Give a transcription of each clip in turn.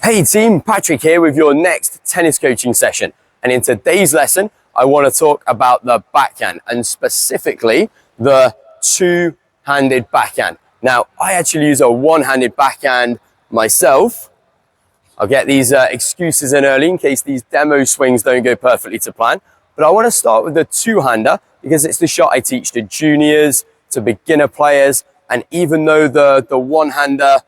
Hey team, Patrick here with your next tennis coaching session. And in today's lesson, I want to talk about the backhand and specifically the two-handed backhand. Now, I actually use a one-handed backhand myself. I'll get these excuses in early in case these demo swings don't go perfectly to plan. But I want to start with the two-hander because it's the shot I teach to juniors, to beginner players. And even though the one-hander,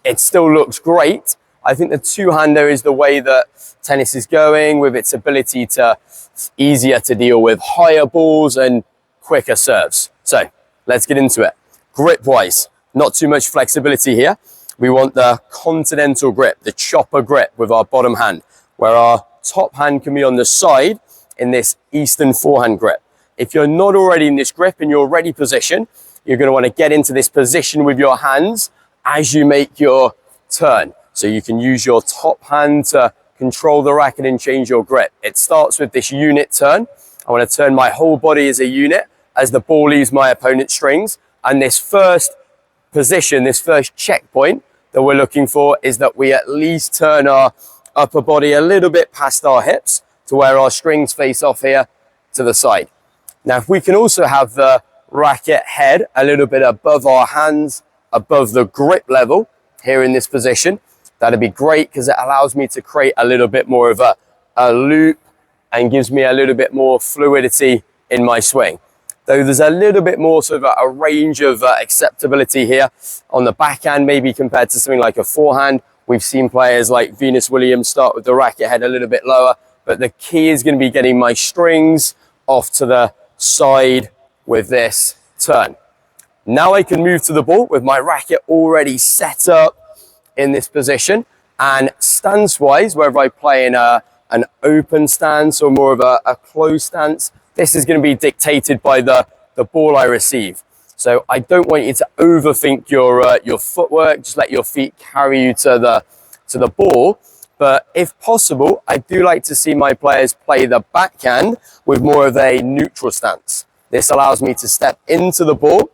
it still looks great, I think the two-hander is the way that tennis is going with its ability to, it's easier to deal with higher balls and quicker serves. So let's get into it. Grip-wise, not too much flexibility here. We want the continental grip, the chopper grip with our bottom hand, where our top hand can be on the side in this Eastern forehand grip. If you're not already in this grip in your ready position, you're going to want to get into this position with your hands as you make your turn. So you can use your top hand to control the racket and change your grip. It starts with this unit turn. I want to turn my whole body as a unit as the ball leaves my opponent's strings. And this first position, this first checkpoint that we're looking for is that we at least turn our upper body a little bit past our hips to where our strings face off here to the side. Now, if we can also have the racket head a little bit above our hands, above the grip level here in this position, that'd be great because it allows me to create a little bit more of a loop and gives me a little bit more fluidity in my swing. Though there's a little bit more sort of a range of acceptability here on the backhand, maybe compared to something like a forehand. We've seen players like Venus Williams start with the racket head a little bit lower, but the key is going to be getting my strings off to the side with this turn. Now I can move to the ball with my racket already set up in this position, and stance-wise, whether I play in an open stance or more of a closed stance, this is going to be dictated by the ball I receive. So I don't want you to overthink your footwork. Just let your feet carry you to the ball. But if possible, I do like to see my players play the backhand with more of a neutral stance. This allows me to step into the ball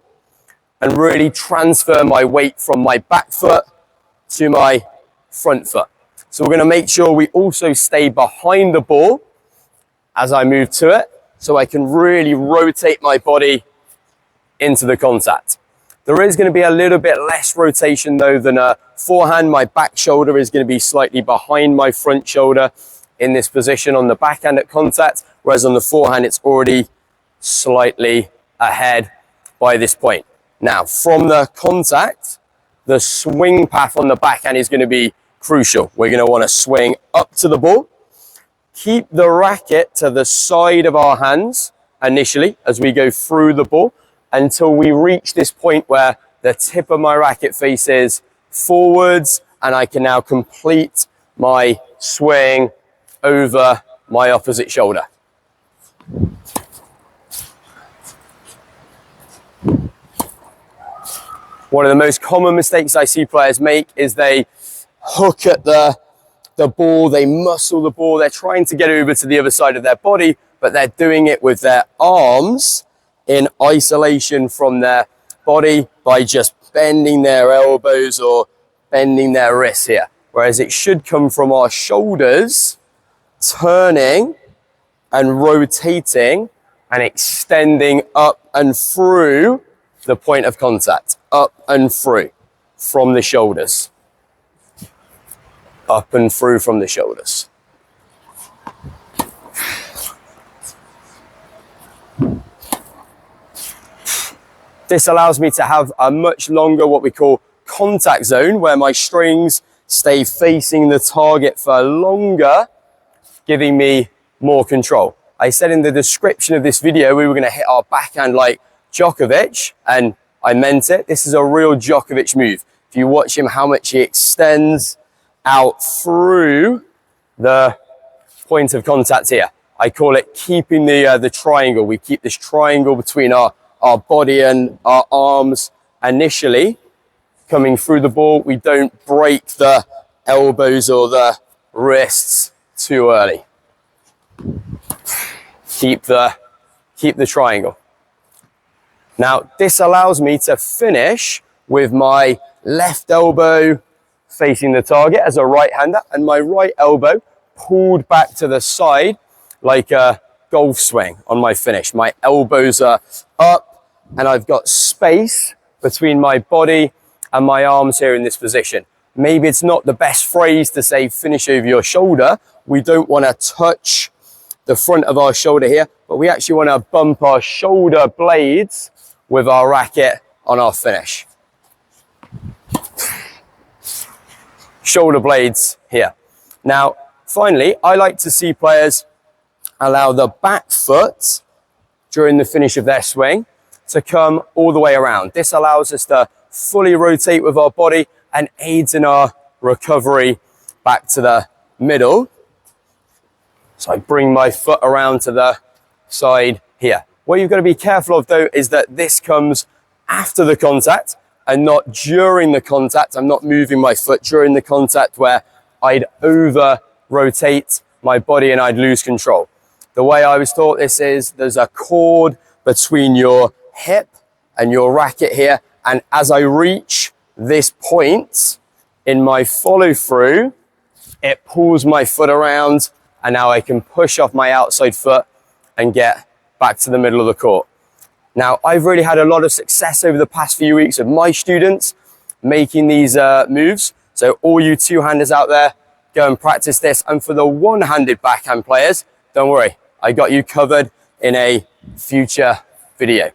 and really transfer my weight from my back foot to my front foot. So we're going to make sure we also stay behind the ball as I move to it, so I can really rotate my body into the contact. There is going to be a little bit less rotation though than a forehand. My back shoulder is going to be slightly behind my front shoulder in this position on the backhand at contact, whereas on the forehand it's already slightly ahead by this point. Now, from the contact, the swing path on the backhand is going to be crucial. We're going to want to swing up to the ball, keep the racket to the side of our hands initially as we go through the ball until we reach this point where the tip of my racket faces forwards and I can now complete my swing over my opposite shoulder. One of the most common mistakes I see players make is they hook at the ball, they muscle the ball, they're trying to get over to the other side of their body, but they're doing it with their arms in isolation from their body by just bending their elbows or bending their wrists here. Whereas it should come from our shoulders, turning and rotating and extending up and through the point of contact, up and through from the shoulders, up and through from the shoulders. This allows me to have a much longer, what we call contact zone, where my strings stay facing the target for longer, giving me more control. I said in the description of this video, we were going to hit our backhand like Djokovic, and I meant it. This is a real Djokovic move. If you watch him, how much he extends out through the point of contact here. I call it keeping the triangle. We keep this triangle between our body and our arms initially coming through the ball. We don't break the elbows or the wrists too early. Keep the triangle. Now, this allows me to finish with my left elbow facing the target as a right-hander, and my right elbow pulled back to the side like a golf swing on my finish. My elbows are up and I've got space between my body and my arms here in this position. Maybe it's not the best phrase to say finish over your shoulder. We don't want to touch the front of our shoulder here, but we actually want to bump our shoulder blades with our racket on our finish. Shoulder blades here. Now, finally, I like to see players allow the back foot during the finish of their swing to come all the way around. This allows us to fully rotate with our body and aids in our recovery back to the middle. So I bring my foot around to the side here. What you've got to be careful of though is that this comes after the contact and not during the contact. I'm not moving my foot during the contact where I'd over rotate my body and I'd lose control. The way I was taught this is there's a cord between your hip and your racket here, and as I reach this point in my follow through, it pulls my foot around, and now I can push off my outside foot and get back to the middle of the court. Now, I've really had a lot of success over the past few weeks of my students making these moves. So all you two-handers out there, go and practice this. And for the one-handed backhand players, don't worry, I got you covered in a future video.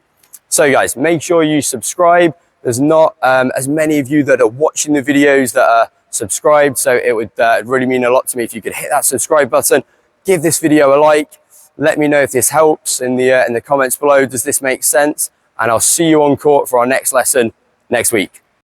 So guys, make sure you subscribe. There's not as many of you that are watching the videos that are subscribed, so it would really mean a lot to me if you could hit that subscribe button, give this video a like, let me know if this helps in the comments below. Does this make sense? And I'll see you on court for our next lesson next week.